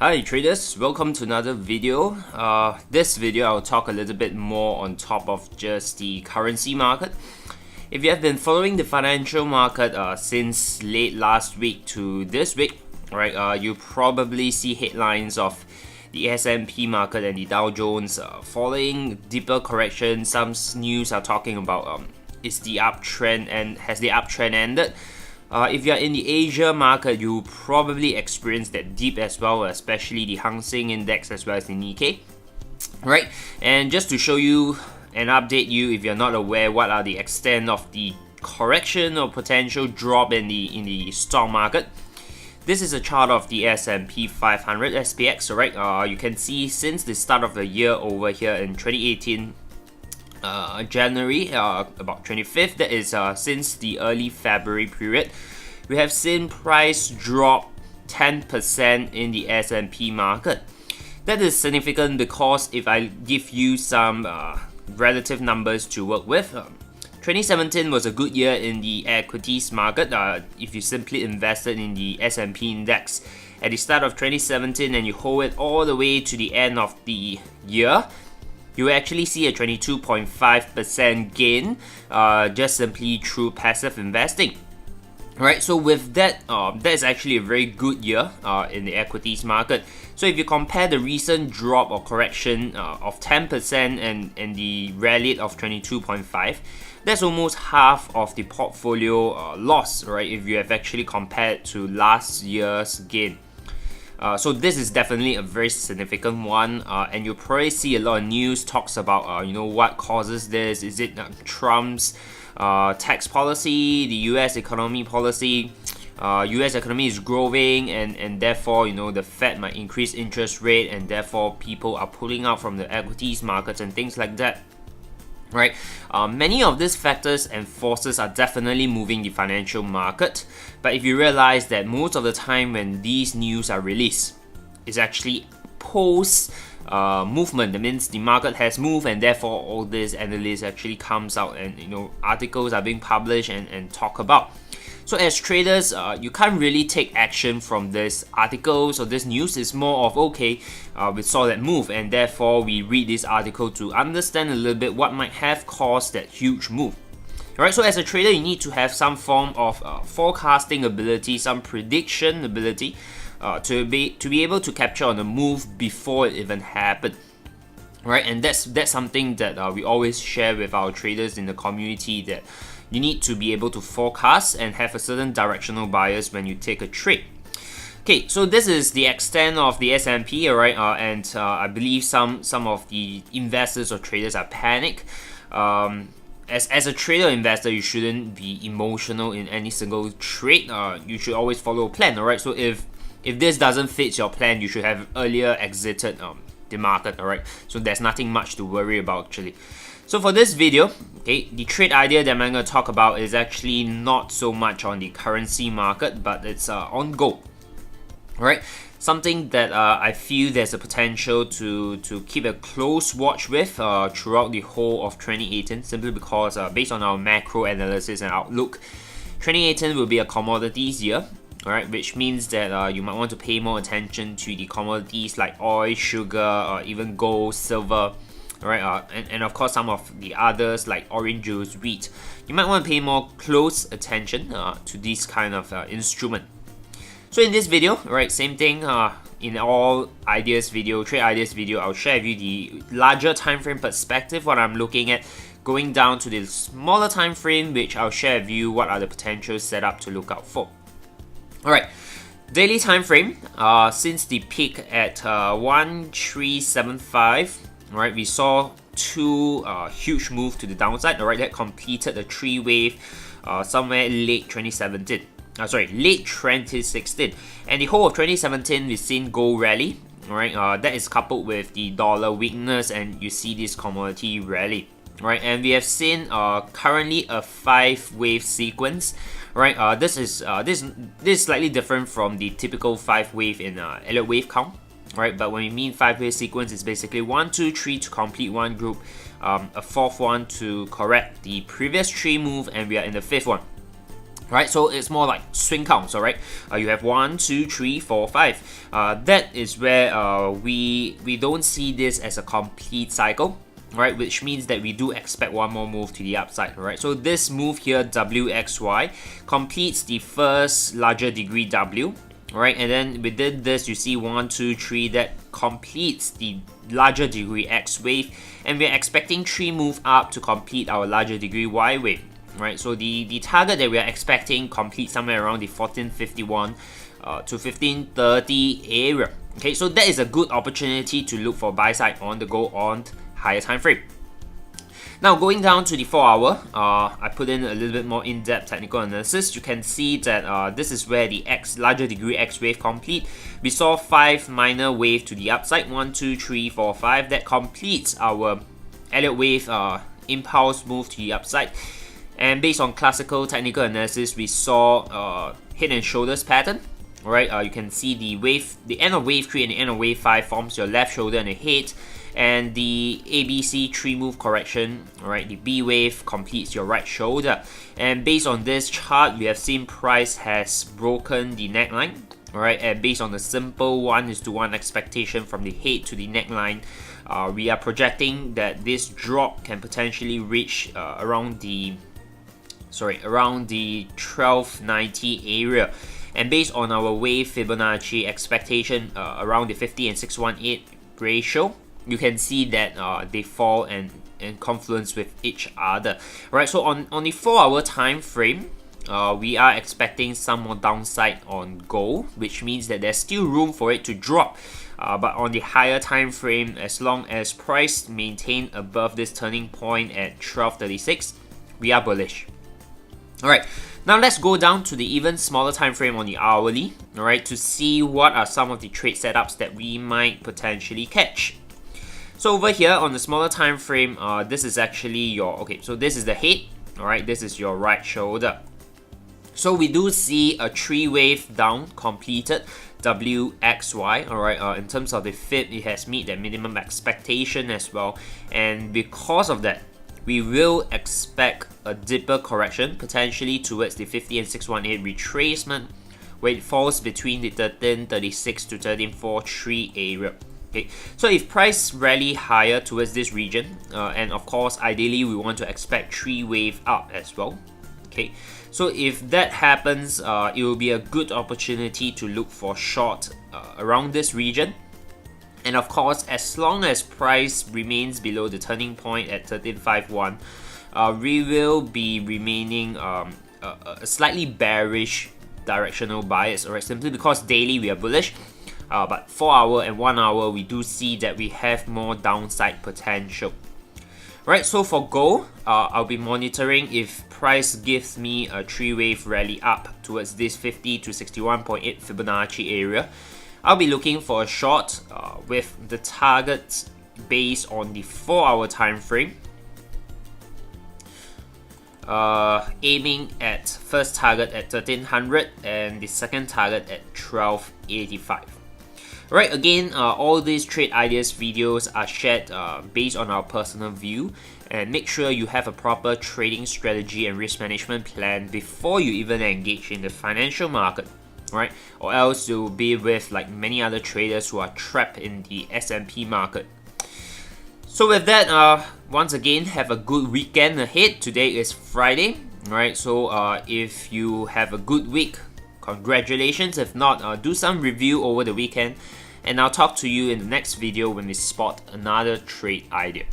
Hi traders, welcome to another video. This video I'll talk a little bit more on top of just the currency market. If you have been following the financial market since late last week to this week, right, you probably see headlines of the S&P market and the Dow Jones following deeper correction. Some news are talking about is the uptrend and has the uptrend ended? If you're in the Asia market, you probably experience that dip as well, especially the Hang Seng Index as well as the Nikkei, right? And just to show you and update you, if you're not aware, what are the extent of the correction or potential drop in the stock market. This is a chart of the S&P 500 SPX, right? You can see since the start of the year over here in 2018. January, about 25th, that is since the early February period, we have seen price drop 10% in the S&P market. That is significant because if I give you some relative numbers to work with, 2017 was a good year in the equities market. If you simply invested in the S&P index at the start of 2017 and you hold it all the way to the end of the year, you will actually see a 22.5% gain just simply through passive investing. Right, so with that, that is actually a very good year in the equities market. So if you compare the recent drop or correction of 10% and the rally of 22.5%, that's almost half of the portfolio loss, right, if you have actually compared to last year's gain. So this is definitely a very significant one, and you'll probably see a lot of news talks about what causes this. Is it Trump's tax policy, the US economy policy? US economy is growing, and therefore the Fed might increase interest rate, and therefore people are pulling out from the equities markets and things like that. Right, many of these factors and forces are definitely moving the financial market, but if you realize that most of the time when these news are released, it's actually post movement. That means the market has moved, and therefore all this analysis actually comes out, and articles are being published and talk about. So as traders, you can't really take action from this articles or this news. It's more of, okay, we saw that move, and therefore we read this article to understand a little bit what might have caused that huge move. Alright, so as a trader, you need to have some form of forecasting ability, some prediction ability, to be able to capture on the move before it even happened. Right, and that's something that we always share with our traders in the community, that you need to be able to forecast and have a certain directional bias when you take a trade. Okay, so this is the extent of the S&P, alright, and I believe some of the investors or traders are panicked. As a trader or investor, you shouldn't be emotional in any single trade. You should always follow a plan, alright. So if this doesn't fit your plan, you should have earlier exited the market, alright. So there's nothing much to worry about actually. So for this video, okay, the trade idea that I'm going to talk about is actually not so much on the currency market, but it's on gold. Right, something that I feel there's a potential to keep a close watch with throughout the whole of 2018, simply because based on our macro analysis and outlook, 2018 will be a commodities year. Alright, which means that you might want to pay more attention to the commodities like oil, sugar, or even gold, silver. Alright, and of course some of the others like orange juice, wheat. You might want to pay more close attention to this kind of instrument. So in this video, right, same thing. In all ideas video, trade ideas video, I'll share with you the larger time frame perspective, what I'm looking at, going down to the smaller time frame, which I'll share with you what are the potential setup to look out for. Alright, daily time frame, since the peak at 1375. Alright, we saw two huge moves to the downside. Alright, that completed the three wave somewhere late 2017. Late 2016. And the whole of 2017, we've seen gold rally. Alright, that is coupled with the dollar weakness, and you see this commodity rally. Right, and we have seen currently a 5-wave sequence. Right, this is slightly different from the typical 5-wave in Elliott wave count. Right, but when we mean 5-wave sequence, it's basically 1, 2, 3 to complete one group, a fourth one to correct the previous 3 move, and we are in the 5th one. Right, so it's more like swing counts, all right? You have 1, 2, 3, 4, 5. That is where we don't see this as a complete cycle, right? Which means that we do expect one more move to the upside, right? So this move here, WXY, completes the first larger degree W, right? And then within this, you see 1, 2, 3 that completes the larger degree X wave, and we're expecting 3 move up to complete our larger degree Y wave. Right, so the target that we are expecting completes somewhere around the 1451 to 1530 area. Okay, so that is a good opportunity to look for buy side on the go on higher time frame. Now going down to the 4 hour, I put in a little bit more in-depth technical analysis. You can see that this is where the larger degree X wave complete. We saw 5 minor wave to the upside, 1, 2, 3, 4, 5. That completes our Elliott wave impulse move to the upside. And based on classical technical analysis, we saw head and shoulders pattern. Alright, you can see the end of wave 3 and the end of wave 5 forms your left shoulder and the head. And the ABC 3 move correction, alright, the B wave completes your right shoulder. And based on this chart, we have seen price has broken the neckline. Alright, and based on the simple 1:1 expectation from the head to the neckline, we are projecting that this drop can potentially reach around the 1290 area, and based on our wave Fibonacci expectation around the 50 and 618 ratio, you can see that they fall and confluence with each other. Right, so on the 4 hour time frame, we are expecting some more downside on gold, which means that there's still room for it to drop. But on the higher time frame, as long as price maintain above this turning point at 1236, we are bullish. Alright, now let's go down to the even smaller time frame on the hourly, alright, to see what are some of the trade setups that we might potentially catch. So over here on the smaller time frame, this is actually your, so this is the head, alright, this is your right shoulder. So we do see a 3 wave down completed, WXY, alright, in terms of the Fib, it has met that minimum expectation as well, and because of that, we will expect a deeper correction, potentially towards the 50 and 618 retracement, where it falls between the 1336 to 1343 area. Okay, so if price rally higher towards this region, and of course, ideally we want to expect 3 wave up as well. Okay, so if that happens, it will be a good opportunity to look for short around this region. And of course, as long as price remains below the turning point at 1351, we will be remaining a slightly bearish directional bias, alright, simply because daily we are bullish, but 4 hour and 1 hour we do see that we have more downside potential. Right, so for gold, I'll be monitoring if price gives me a 3 wave rally up towards this 50 to 61.8 Fibonacci area. I'll be looking for a short with the target based on the 4 hour time frame, aiming at first target at 1300 and the second target at 1285. Right, again, all these trade ideas videos are shared based on our personal view, and make sure you have a proper trading strategy and risk management plan before you even engage in the financial market. Right, or else you'll be with like many other traders who are trapped in the S&P market. So with that, once again, have a good weekend ahead. Today is Friday, right? So if you have a good week, congratulations. If not, do some review over the weekend, and I'll talk to you in the next video when we spot another trade idea.